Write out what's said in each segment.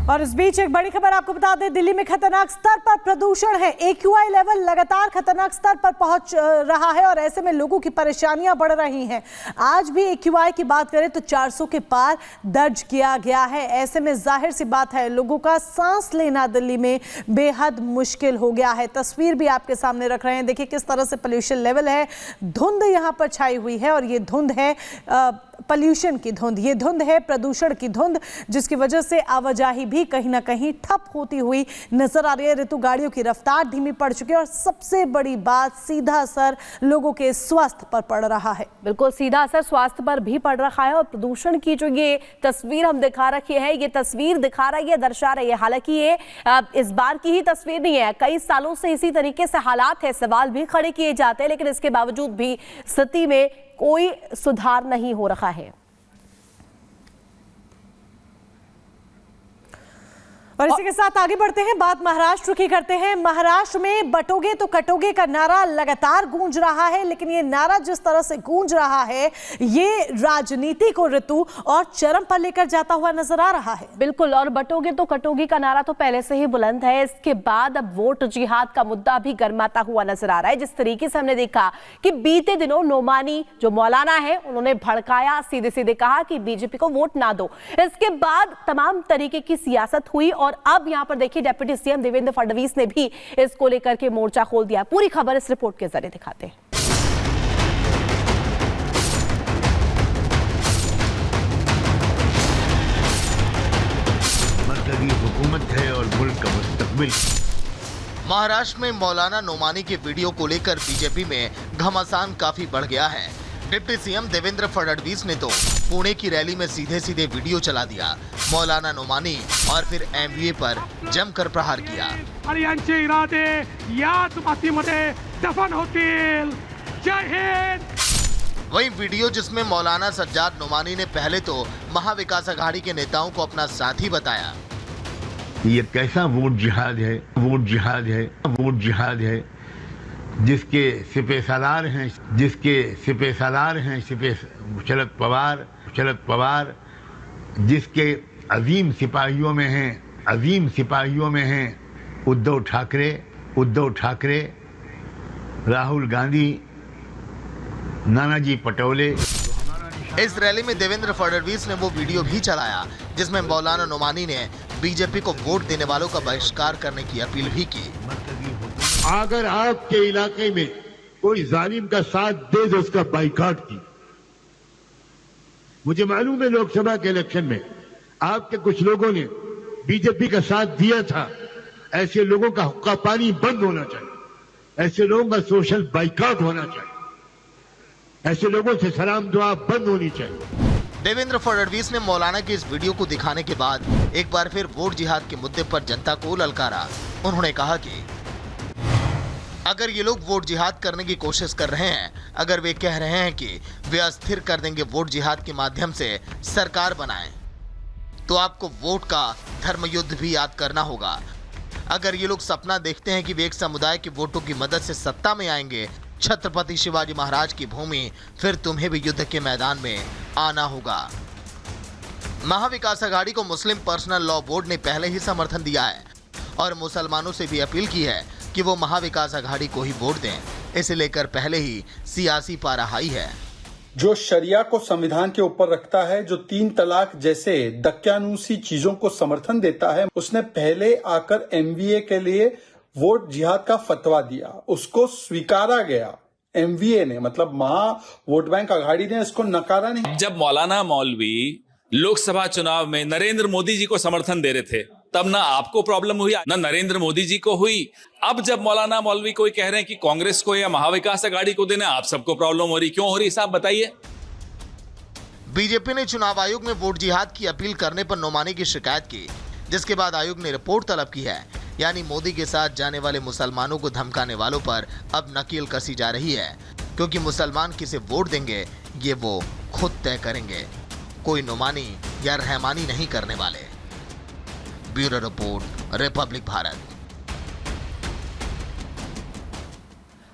और इस बीच एक बड़ी खबर आपको बता दें, दिल्ली में खतरनाक स्तर पर प्रदूषण है। AQI लेवल लगातार खतरनाक स्तर पर पहुंच रहा है और ऐसे में लोगों की परेशानियां बढ़ रही हैं। आज भी AQI की बात करें तो 400 के पार दर्ज किया गया है। ऐसे में जाहिर सी बात है, लोगों का सांस लेना दिल्ली में बेहद मुश्किल हो गया है। तस्वीर भी आपके सामने रख रहे हैं, देखिए किस तरह से पोल्यूशन लेवल है। धुंध यहां पर छाई हुई है और ये धुंध है पॉल्यूशन की धुंध, ये धुंध है प्रदूषण की धुंध, जिसकी वजह से आवाजाही भी कहीं ना कहीं ठप होती हुई नजर आ रही है। ऋतु गाड़ियों की रफ्तार धीमी पड़ चुकी है और सबसे बड़ी बात, सीधा असर लोगों के स्वास्थ्य पर पड़ रहा है। बिल्कुल सीधा असर स्वास्थ्य पर भी पड़ रहा है और प्रदूषण की जो ये तस्वीर हम दिखा रखी है, ये तस्वीर दिखा रही है, दर्शा रही है। हालांकि ये इस बार की ही तस्वीर नहीं है, कई सालों से इसी तरीके से हालात है, सवाल भी खड़े किए जाते हैं, लेकिन इसके बावजूद भी स्थिति में कोई सुधार नहीं हो रहा है। और इसी के साथ आगे बढ़ते हैं, बात महाराष्ट्र की करते हैं। महाराष्ट्र में बटोगे तो कटोगे का नारा लगातार गूंज रहा है, लेकिन ये नारा जिस तरह से गूंज रहा है, ये राजनीति को ऋतु और चरम पर लेकर जाता हुआ नजर आ रहा है। बिल्कुल, और बटोगे तो कटोगे का नारा तो पहले से ही बुलंद है। इसके बाद अब वोट जिहाद का मुद्दा भी गर्माता हुआ नजर आ रहा है। जिस तरीके से हमने देखा कि बीते दिनों नोमानी जो मौलाना है, उन्होंने भड़काया, सीधे सीधे कहा कि बीजेपी को वोट ना दो। इसके बाद तमाम तरीके की सियासत हुई और अब यहां पर देखिए डिप्टी सीएम देवेंद्र फडणवीस ने भी इसको लेकर के मोर्चा खोल दिया। पूरी खबर इस रिपोर्ट के जरिए दिखाते हैं। मरकजी हुकूमत है और मुल्क का मुस्तकबिल। महाराष्ट्र में मौलाना नोमानी के वीडियो को लेकर बीजेपी में घमासान काफी बढ़ गया है। डिप्टी सीएम देवेंद्र फडणवीस ने तो पुणे की रैली में सीधे सीधे वीडियो चला दिया, मौलाना नोमानी और फिर MBA पर जमकर प्रहार किया। यांचे इरादे याच मातीमध्ये दफन होतील। जय हिंद। वही वीडियो जिसमें मौलाना सज्जाद नोमानी ने पहले तो महाविकास अघाड़ी के नेताओं को अपना साथी बताया। ये कैसा वोट जिहाद है, वोट जिहाद है, वोट जिहाद है। जिसके सिपह सालार हैं, शरद पवार, जिसके अजीम सिपाहियों में हैं उद्धव ठाकरे, राहुल गांधी, नानाजी पटोले। इस रैली में देवेंद्र फडणवीस ने वो वीडियो भी चलाया जिसमें मौलाना नोमानी ने बीजेपी को वोट देने वालों का बहिष्कार करने की अपील भी की। अगर आपके इलाके में कोई जालिम का साथ दे तो उसका बाइकआउट की। मुझे मालूम है लोकसभा के इलेक्शन में आपके कुछ लोगों ने बीजेपी का साथ दिया था। ऐसे लोगों का हुक्का पानी बंद होना चाहिए, ऐसे लोगों का सोशल बाइकआउट होना चाहिए, ऐसे लोगों से सलाम दुआ बंद होनी चाहिए। देवेंद्र फडणवीस ने मौलाना की इस वीडियो को दिखाने के बाद एक बार फिर वोट जिहाद के मुद्दे पर जनता को ललकारा। उन्होंने कहा कि अगर ये लोग वोट जिहाद करने की कोशिश कर रहे हैं, अगर वे कह रहे हैं कि वे अस्थिर कर देंगे वोट जिहाद के माध्यम से सरकार बनाएं, तो आपको वोट का धर्म युद्ध भी याद करना होगा। अगर ये लोग सपना देखते हैं कि वे एक समुदाय के वोटों की मदद से सत्ता में आएंगे, छत्रपति शिवाजी महाराज की भूमि, फिर तुम्हें भी युद्ध के मैदान में आना होगा। महाविकास अघाड़ी को मुस्लिम पर्सनल लॉ बोर्ड ने पहले ही समर्थन दिया है और मुसलमानों से भी अपील की है कि वो महाविकास अघाड़ी को ही वोट दें। इसे लेकर पहले ही सियासी पारा हाई है। जो शरिया को संविधान के ऊपर रखता है, जो 3 तलाक जैसे दक्यानूसी चीजों को समर्थन देता है, उसने पहले आकर MBA के लिए वोट जिहाद का फतवा दिया, उसको स्वीकारा गया। MBA ने मतलब महा वोट बैंक अघाड़ी ने इसको नकारा नहीं। जब मौलाना मौलवी लोकसभा चुनाव में नरेंद्र मोदी जी को समर्थन दे रहे थे, तब ना आपको प्रॉब्लम हुई ना नरेंद्र मोदी जी को हुई। अब जब मौलाना मौलवी कोई कह रहे हैं कि कांग्रेस को या महाविकास अघाड़ी को देना, आप सबको प्रॉब्लम हो रही, क्यों हो रही साहब बताइए। बीजेपी ने चुनाव आयोग में वोट जिहाद की अपील करने पर नोमानी की शिकायत की, जिसके बाद आयोग ने रिपोर्ट तलब की है। यानी मोदी के साथ जाने वाले मुसलमानों को धमकाने वालों पर अब नकील कसी जा रही है, क्योंकि मुसलमान किसे वोट देंगे ये वो खुद तय करेंगे, कोई नोमानी या रहमानी नहीं करने वाले। Bureau report, Republic Bharat.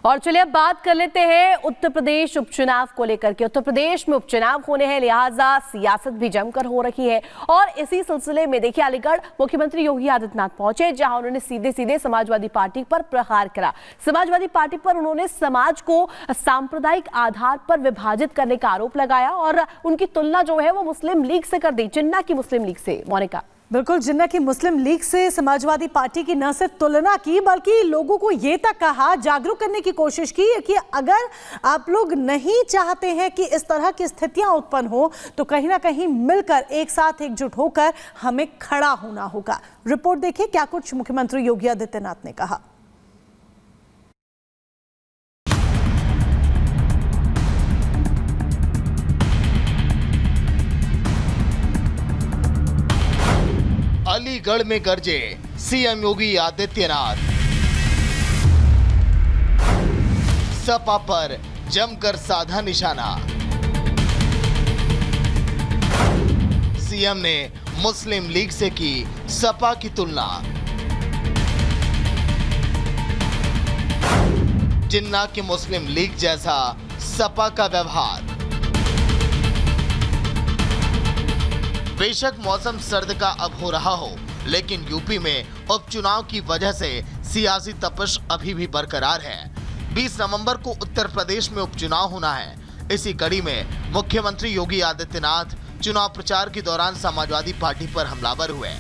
और चलिए अब बात कर लेते हैं उत्तर प्रदेश उपचुनाव को लेकर के। उत्तर प्रदेश में उपचुनाव होने हैं, लिहाजा सियासत भी जमकर हो रही है और इसी सिलसिले में देखिए अलीगढ़ मुख्यमंत्री योगी आदित्यनाथ पहुंचे, जहां उन्होंने सीधे सीधे समाजवादी पार्टी पर प्रहार करा। समाजवादी पार्टी पर उन्होंने समाज को सांप्रदायिक आधार पर विभाजित करने का आरोप लगाया और उनकी तुलना जो है वो मुस्लिम लीग से कर दी, जिन्ना की मुस्लिम लीग से। मोनिका, बिल्कुल, जिन्ना की मुस्लिम लीग से समाजवादी पार्टी की न सिर्फ तुलना की बल्कि लोगों को ये तक कहा, जागरूक करने की कोशिश की कि अगर आप लोग नहीं चाहते हैं कि इस तरह की स्थितियां उत्पन्न हो तो कहीं ना कहीं मिलकर एक साथ एकजुट होकर हमें खड़ा होना होगा। रिपोर्ट देखिए क्या कुछ मुख्यमंत्री योगी आदित्यनाथ ने कहा। अलीगढ़ में गरजे सीएम योगी आदित्यनाथ, सपा पर जमकर साधा निशाना। सीएम ने मुस्लिम लीग से की सपा की तुलना। जिन्ना की मुस्लिम लीग जैसा सपा का व्यवहार। बेशक मौसम सर्द का अब हो रहा हो, लेकिन यूपी में उपचुनाव की वजह से सियासी तपिश अभी भी बरकरार है। 20 नवंबर को उत्तर प्रदेश में उपचुनाव होना है। इसी कड़ी में मुख्यमंत्री योगी आदित्यनाथ चुनाव प्रचार के दौरान समाजवादी पार्टी पर हमलावर हुए।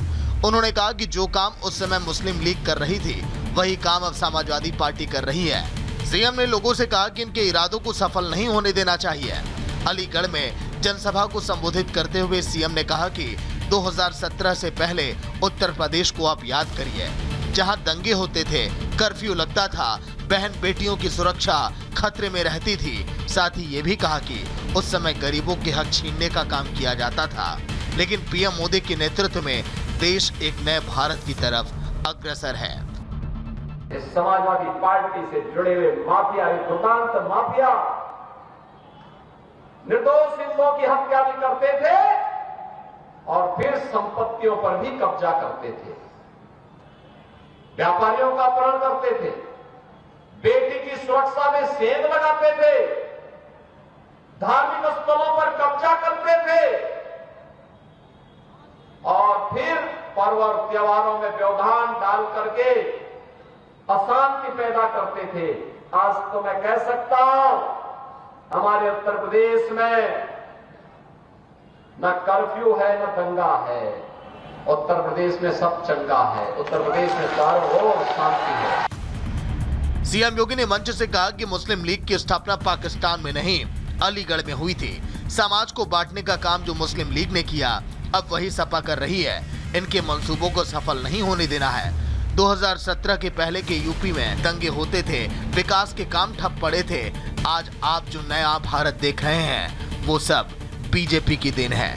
उन्होंने कहा कि जो काम उस समय मुस्लिम लीग कर रही थी वही काम अब समाजवादी पार्टी कर रही है। सीएम ने लोगों से कहा कि इनके इरादों को सफल नहीं होने देना चाहिए। अलीगढ़ में जनसभा को संबोधित करते हुए सीएम ने कहा कि 2017 से पहले उत्तर प्रदेश को आप याद करिए, जहां दंगे होते थे, कर्फ्यू लगता था, बहन बेटियों की सुरक्षा खतरे में रहती थी। साथ ही ये भी कहा कि उस समय गरीबों के हक छीनने का काम किया जाता था, लेकिन पीएम मोदी के नेतृत्व में देश एक नए भारत की तरफ अग्रसर है। इस समाजवादी पार्टी से जुड़े हुए माफिया, दुकान माफिया निर्दोष हिंदुओं की हत्या भी करते थे और फिर संपत्तियों पर भी कब्जा करते थे, व्यापारियों का अपहरण करते थे, बेटी की सुरक्षा में सेंध लगाते थे, धार्मिक स्थलों पर कब्जा करते थे और फिर पर्व और त्योहारों में व्यवधान डाल करके अशांति पैदा करते थे। आज तो मैं कह सकता हूं हमारे उत्तर प्रदेश में न कर्फ्यू है न दंगा है। उत्तर प्रदेश में सब चंगा है। उत्तर प्रदेश में चारों ओर शांति है। सीएम योगी ने मंच से कहा कि मुस्लिम लीग की स्थापना पाकिस्तान में नहीं, अलीगढ़ में हुई थी। समाज को बांटने का काम जो मुस्लिम लीग ने किया अब वही सपा कर रही है। इनके मंसूबों को सफल नहीं होने देना है। 2017 के पहले के यूपी में दंगे होते थे, विकास के काम ठप पड़े थे। आज आप जो नया भारत देख रहे हैं वो सब बीजेपी की देन है।